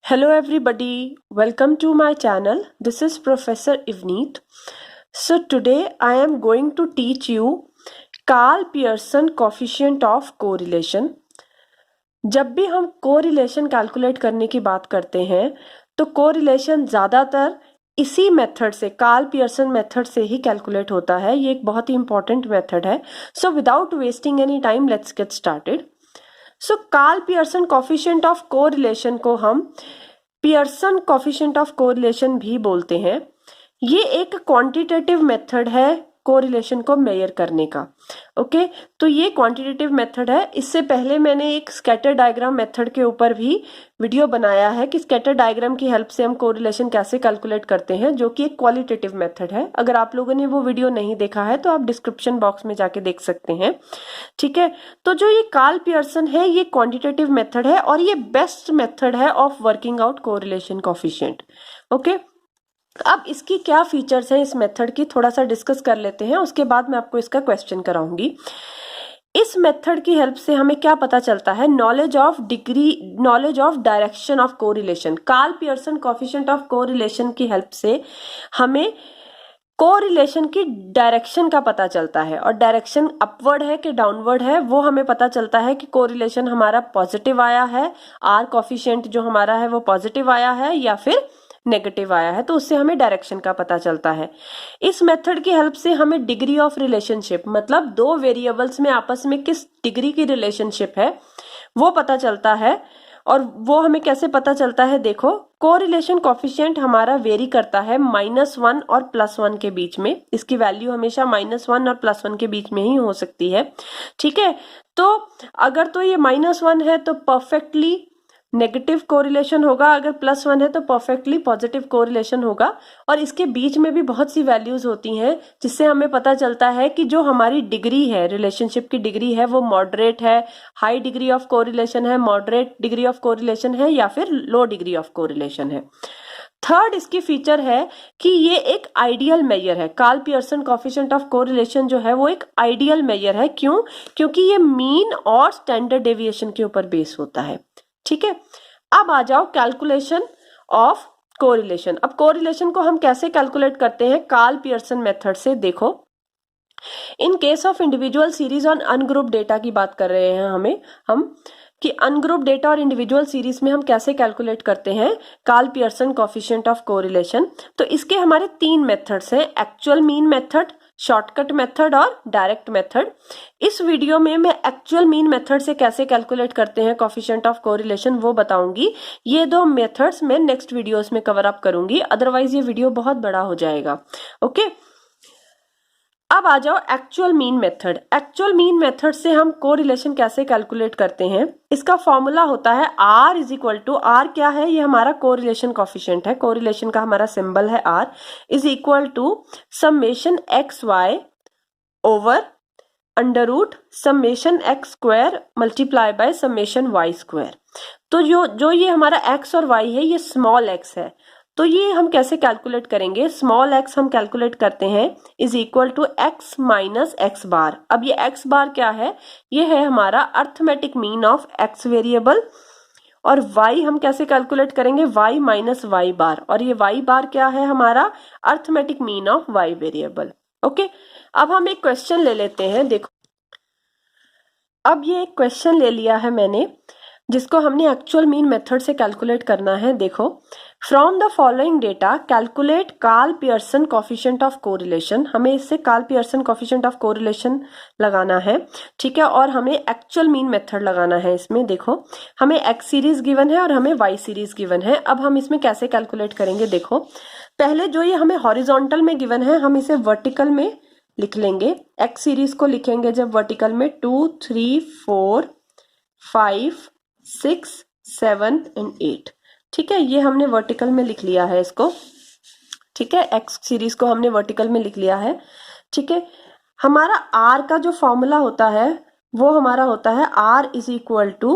Hello everybody, welcome to my channel. This is Professor Ivneet. So today I am going to teach you Karl Pearson coefficient of correlation. जब भी हम correlation calculate करने की बात करते हैं तो कोरिलेशन ज़्यादातर इसी मेथड से कार्ल पियर्सन मेथड से ही कैलकुलेट होता है. ये एक बहुत ही इंपॉर्टेंट मेथड है. So without wasting any time let's get started. So Karl Pearson coefficient of correlation को हम पियर्सन कोफिशिएंट ऑफ कोरिलेशन भी बोलते हैं. ये एक क्वांटिटेटिव मेथड है कोरिलेशन को मेजर करने का. ओके, तो ये क्वांटिटेटिव मेथड है. इससे पहले मैंने एक स्कैटर डायग्राम मेथड के ऊपर भी वीडियो बनाया है कि स्कैटर डायग्राम की हेल्प से हम कोरिलेशन कैसे कैलकुलेट करते हैं, जो कि एक क्वालिटेटिव मेथड है. अगर आप लोगों ने वो वीडियो नहीं देखा है तो आप डिस्क्रिप्शन बॉक्स में जाके देख सकते हैं. ठीक है, तो जो ये कार्ल पियर्सन है ये क्वांटिटेटिव मेथड है और ये बेस्ट मेथड है of working out correlation coefficient. Okay, अब इसकी क्या फीचर्स हैं इस मेथड की थोड़ा सा डिस्कस कर लेते हैं, उसके बाद मैं आपको इसका क्वेश्चन कराऊंगी. इस मेथड की हेल्प से हमें क्या पता चलता है? Knowledge of direction of correlation. Karl Pearson coefficient of correlation की हेल्प से हमें कोरिलेशन की डायरेक्शन का पता चलता है, और डायरेक्शन अपवर्ड है कि डाउनवर्ड है वो हमें पता चलता है कि कोरिलेशन हमारा पॉजिटिव आया है, आर कोफिशिएंट जो हमारा है वो पॉजिटिव आया है या फिर नेगेटिव आया है, तो उससे हमें डायरेक्शन का पता चलता है. इस मेथड की हेल्प से हमें डिग्री ऑफ रिलेशनशिप, मतलब दो वेरिएबल्स में आपस में किस डिग्री की रिलेशनशिप है वो पता चलता है. और वो हमें कैसे पता चलता है? देखो, कोरिलेशन कोफिशिएंट हमारा वेरी करता है -1 और +1 के बीच में. इसकी वैल्यू हमेशा -1 और +1 के बीच में ही हो सकती है. ठीक है, तो अगर तो ये -1 है तो परफेक्टली नेगेटिव कोरिलेशन होगा, अगर +1 है तो परफेक्टली पॉजिटिव कोरिलेशन होगा. और इसके बीच में भी बहुत सी वैल्यूज होती हैं जिससे हमें पता चलता है कि जो हमारी डिग्री है, रिलेशनशिप की डिग्री है, वो मॉडरेट है, हाई डिग्री ऑफ कोरिलेशन है, मॉडरेट डिग्री ऑफ कोरिलेशन है या फिर लो डिग्री ऑफ कोरिलेशन है. थर्ड इसकी फीचर है कि ये एक आइडियल मेजर है. Karl Pearson coefficient of correlation जो है वो एक आइडियल मेजर है. क्यों? क्योंकि ये मीन और स्टैंडर्ड डेविएशन के ऊपर बेस होता है. ठीक है, अब आ जाओ कैलकुलेशन ऑफ कोरिलेशन. अब कोरिलेशन को हम कैसे कैलकुलेट करते हैं? कार्ल पियर्सन मेथड से. देखो, in case of individual series on ungroup data की बात कर रहे हैं हम कि अनग्रुप डेटा और इंडिविजुअल सीरीज में हम कैसे कैलकुलेट करते हैं Karl Pearson coefficient of correlation. तो इसके हमारे 3 मेथड्स हैं: actual mean method, shortcut method और डायरेक्ट मेथड. इस वीडियो में मैं एक्चुअल मीन मेथड से कैसे कैलकुलेट करते हैं कोफिशिएंट ऑफ कोरिलेशन वो बताऊंगी. ये 2 मेथड्स मैं नेक्स्ट वीडियोस में कवर अप करूंगी, अदरवाइज ये वीडियो बहुत बड़ा हो जाएगा. ओके, अब आ जाओ actual mean method. Actual mean method से हम कोरिलेशन कैसे कैलकुलेट करते हैं? इसका फॉर्मूला होता है R is equal to, R क्या है? ये हमारा कोरिलेशन कोफिशिएंट है, कोरिलेशन का हमारा सिंबल है R, is equal to summation XY over under root summation x² multiply by summation y². तो जो ये हमारा x और y है ये स्मॉल x है, तो ये हम कैसे कैलकुलेट करेंगे? स्मॉल x हम कैलकुलेट करते हैं is equal to x minus x bar. अब ये x बार क्या है? ये है हमारा arithmetic mean of x variable. और y हम कैसे कैलकुलेट करेंगे? y minus y bar. और ये y बार क्या है? हमारा arithmetic mean of y variable. Okay, अब हम एक क्वेश्चन ले लेते हैं. देखो, अब ये एक क्वेश्चन ले लिया है मैंने जिसको हमने एक्चुअल मीन मेथड से कैलकुलेट करना है. देखो, from the following data calculate Karl Pearson coefficient of correlation. हमें इससे Karl Pearson coefficient of correlation लगाना है. ठीक है, और हमें एक्चुअल मीन मेथड लगाना है इसमें. देखो, हमें x सीरीज गिवन है और हमें y सीरीज गिवन है. अब हम इसमें कैसे कैलकुलेट करेंगे? देखो, पहले जो ये हमें हॉरिजॉन्टल में गिवन है हम इसे वर्टिकल में लिख लेंगे. x सीरीज को लिखेंगे जब वर्टिकल में 2, 3, 4, 5, 6, 7 एंड 8. ठीक है, ये हमने वर्टिकल में लिख लिया है इसको. ठीक है, x सीरीज को हमने वर्टिकल में लिख लिया है. ठीक है, हमारा r का जो फॉर्मूला होता है वो हमारा होता है r is equal to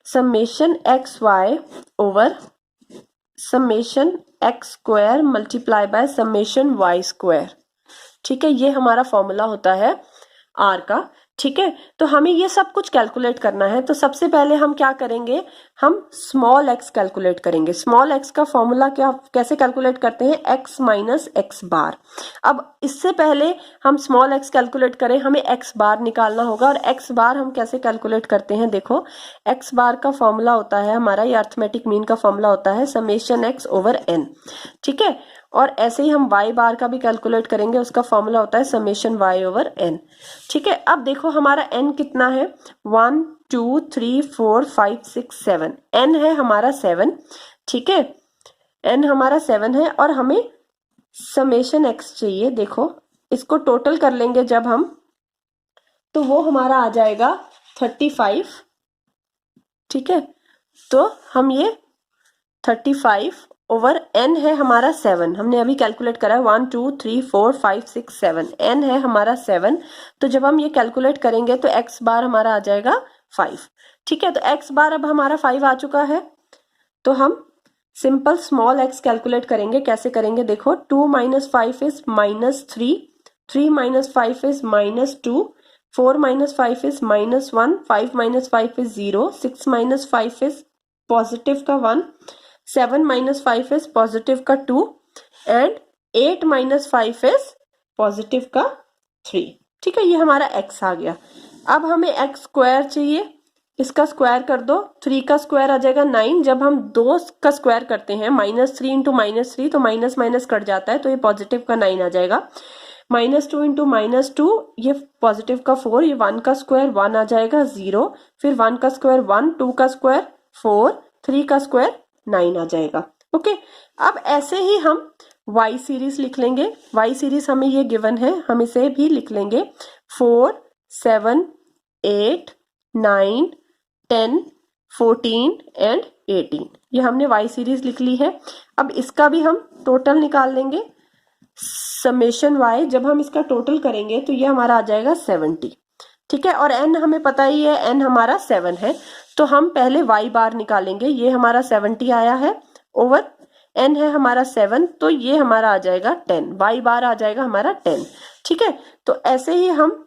summation XY over summation x² multiply by summation y². ठीक है, ये हमारा फॉर्मूला होता है r का. ठीक है, तो हमें ये सब कुछ कैलकुलेट करना है। तो सबसे पहले हम क्या करेंगे, हम स्मॉल एक्स कैलकुलेट करेंगे। स्मॉल एक्स का फॉर्मूला क्या, कैसे कैलकुलेट करते हैं, एक्स माइनस एक्स बार। अब इससे पहले हम स्मॉल एक्स कैलकुलेट करें, हमें एक्स बार निकालना होगा। और एक्स बार हम कैसे कैलकुलेट करते हैं, देखो एक्स बार का फॉर्मूला होता है हमारा, ये अर्थमेटिक मीन का फॉर्मूला होता है समेशन एक्स ओवर एन। ठीक है, और ऐसे ही हम y बार का भी कैलकुलेट करेंगे, उसका फॉर्मूला होता है समेशन y ओवर n। ठीक है, अब देखो हमारा n कितना है, 1 2 3 4 5 6 7, n है हमारा 7। ठीक है, n हमारा 7 है और हमें समेशन x चाहिए। देखो इसको टोटल कर लेंगे जब हम, तो वो हमारा आ जाएगा 35। ठीक है, तो हम ये 35 ओवर n है हमारा 7, हमने अभी कैलकुलेट करा है 1 2 3 4 5 6 7, n है हमारा 7। तो जब हम ये कैलकुलेट करेंगे तो x बार हमारा आ जाएगा 5। ठीक है, तो x बार अब हमारा 5 आ चुका है, तो हम सिंपल स्मॉल x कैलकुलेट करेंगे। कैसे करेंगे, देखो 2 minus 5 is -3, 3 minus 5 is -2, 4 minus 5 is -1, 5 minus 5 is 0, 6 minus 5 is positive का 1, 7 माइनस 5 इज पॉजिटिव का 2 एंड 8 माइनस 5 इज पॉजिटिव का 3। ठीक है, ये हमारा x आ गया। अब हमें x स्क्वायर चाहिए, इसका स्क्वायर कर दो, 3 का स्क्वायर आ जाएगा 9। जब हम 2 का स्क्वायर करते हैं -3 इंटू -3, तो माइनस माइनस कट जाता है, तो ये पॉजिटिव का 9 आ जाएगा। -2 इंटू -2, ये पॉजिटिव का 4, ये 1 का स्क्वायर 1 आ जाएगा 0, फिर 1 का स्क्वायर 1, 2 का स्क्वायर 4, 3 का स्क्वायर 9 आ जाएगा। ओके, अब ऐसे ही हम y सीरीज लिख लेंगे। y सीरीज हमें ये गिवन है, हम इसे भी लिख लेंगे 4 7 8 9 10 14 एंड 18, ये हमने y सीरीज लिख ली है। अब इसका भी हम टोटल निकाल लेंगे, समेशन y। जब हम इसका टोटल करेंगे तो ये हमारा आ जाएगा 70। ठीक है, और n हमें पता ही है, n हमारा 7 है, तो हम पहले y बार निकालेंगे। ये हमारा 70 आया है ओवर n है हमारा 7, तो ये हमारा आ जाएगा 10, y बार आ जाएगा हमारा 10। ठीक है, तो ऐसे ही हम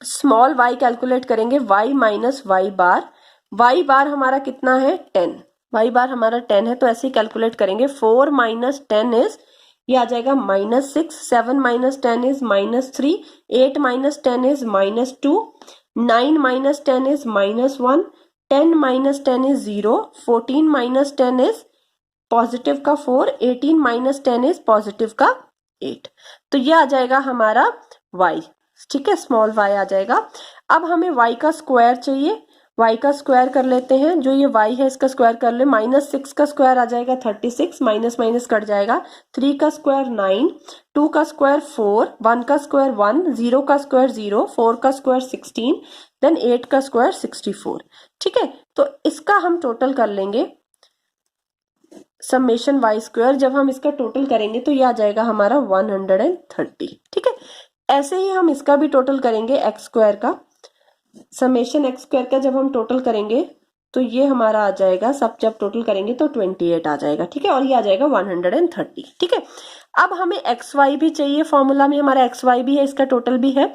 स्मॉल y कैलकुलेट करेंगे, y माइनस y बार। y बार हमारा कितना है 10, y बार हमारा 10 है, तो ऐसे ही कैलकुलेट करेंगे। 4 माइनस 10 इज, ये आ जाएगा -6, 7 minus 10 is -3, 8 minus 10 is -2, 9 minus 10 is -1, 10 minus 10 is 0, 14 minus 10 is positive का 4, 18 माइनस 10 इज पॉजिटिव का 8। तो ये आ जाएगा हमारा y। ठीक है, स्मॉल y आ जाएगा। अब हमें y का स्क्वायर चाहिए, y का स्क्वायर कर लेते हैं। जो ये y है इसका स्क्वायर कर ले, -6 का स्क्वायर आ जाएगा 36, माइनस माइनस कट जाएगा, 3 का स्क्वायर 9, 2 का स्क्वायर 4, 1 का स्क्वायर 1, 0 का स्क्वायर 0, 4 का स्क्वायर 16, देन 8 का स्क्वायर 64। ठीक है, तो इसका हम टोटल कर लेंगे, समेशन y स्क्वायर। जब हम इसका टोटल करेंगे तो ये आ जाएगा हमारा 130। ठीक है, ऐसे ही हम इसका भी टोटल करेंगे x स्क्वायर का, समेशन x स्क्वायर का जब हम टोटल करेंगे तो ये हमारा आ जाएगा, सब जब टोटल करेंगे तो 28 आ जाएगा। ठीक है, और ये आ जाएगा 130। ठीक है, अब हमें एक्स वाई भी चाहिए, फॉर्मूला में हमारा एक्स वाई भी है, इसका टोटल भी है।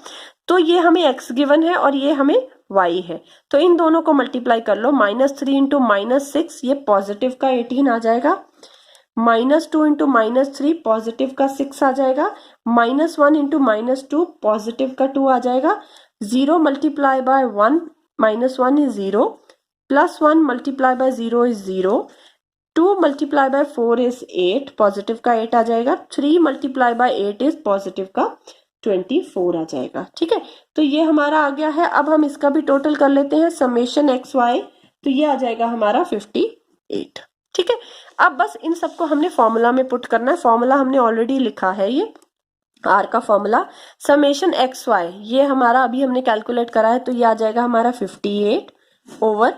तो ये हमें x गिवन है और ये हमें y है, तो इन दोनों को मल्टीप्लाई कर लो। -3 इंटू -6, ये पॉजिटिव का 18 आ जाएगा। -2 इंटू -3 पॉजिटिव का 6 आ जाएगा। -1 इंटू -2 पॉजिटिव का 2 आ जाएगा। 0 multiply by 1, -1 is 0, +1 multiply by 0 is 0, 2 multiply by 4 is 8, positive का 8 आ जाएगा। 3 मल्टीप्लाई बाय 8 इज पॉजिटिव का 24 आ जाएगा। ठीक है, तो ये हमारा आ गया है। अब हम इसका भी टोटल कर लेते हैं, समेशन एक्स वाई, तो ये आ जाएगा हमारा 58। ठीक है, अब बस इन सबको हमने फॉर्मूला में पुट करना है। फॉर्मूला हमने ऑलरेडी लिखा है, ये आर का फॉर्मूला समेशन एक्स वाई, ये हमारा अभी हमने कैलकुलेट करा है, तो ये आ जाएगा हमारा 58 ओवर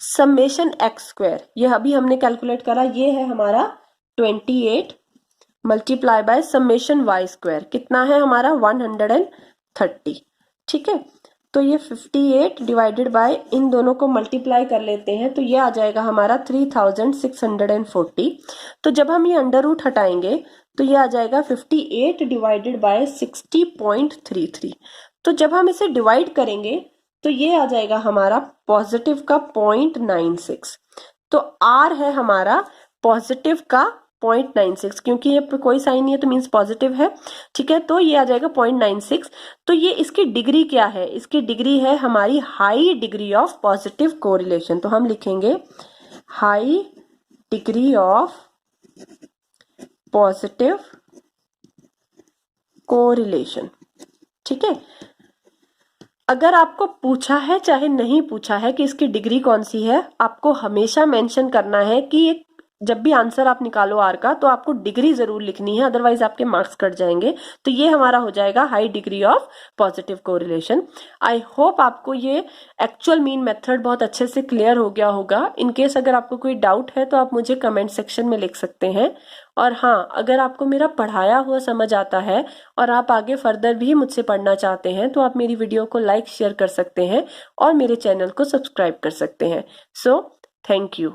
समेशन एक्स स्क्वायर, ये अभी हमने कैलकुलेट करा, ये है हमारा 28 multiply by summation Y square, कितना है हमारा 130। ठीक है, तो ये 58 डिवाइडेड बाय इन दोनों को मल्टीप्लाई कर लेते हैं, तो ये आ जाएगा हमारा 3640। तो जब हम ये अंडर रूट हटाएंगे तो ये आ जाएगा 58 डिवाइडेड बाय 60.33, तो जब हम इसे डिवाइड करेंगे तो ये आ जाएगा हमारा पॉजिटिव का 0.96। तो R है हमारा पॉजिटिव का 0.96, क्योंकि ये कोई साइन नहीं है तो मीन्स पॉजिटिव है, ठीक है। तो ये आ जाएगा 0.96। तो ये इसकी डिग्री क्या है, इसकी डिग्री है हमारी high degree of positive correlation. तो हम लिखेंगे high degree of positive correlation, ठीक है। अगर आपको पूछा है चाहे नहीं पूछा है कि इसकी डिग्री कौन सी है, आपको हमेशा मेंशन करना है कि जब भी आंसर आप निकालो आर का तो आपको डिग्री जरूर लिखनी है, अदरवाइज आपके मार्क्स कट जाएंगे। तो ये हमारा हो जाएगा high degree of positive correlation. I hope आपको ये एक्चुअल मीन मेथड बहुत अच्छे से क्लियर हो गया होगा। इन केस अगर आपको कोई डाउट है तो आप मुझे कमेंट सेक्शन में लिख सकते हैं। और हाँ, अगर आपको मेरा पढ़ाया हुआ समझ आता है और आप आगे फर्दर भी मुझसे पढ़ना चाहते हैं तो आप मेरी वीडियो को लाइक शेयर कर सकते हैं और मेरे चैनल को सब्सक्राइब कर सकते हैं। So thank you.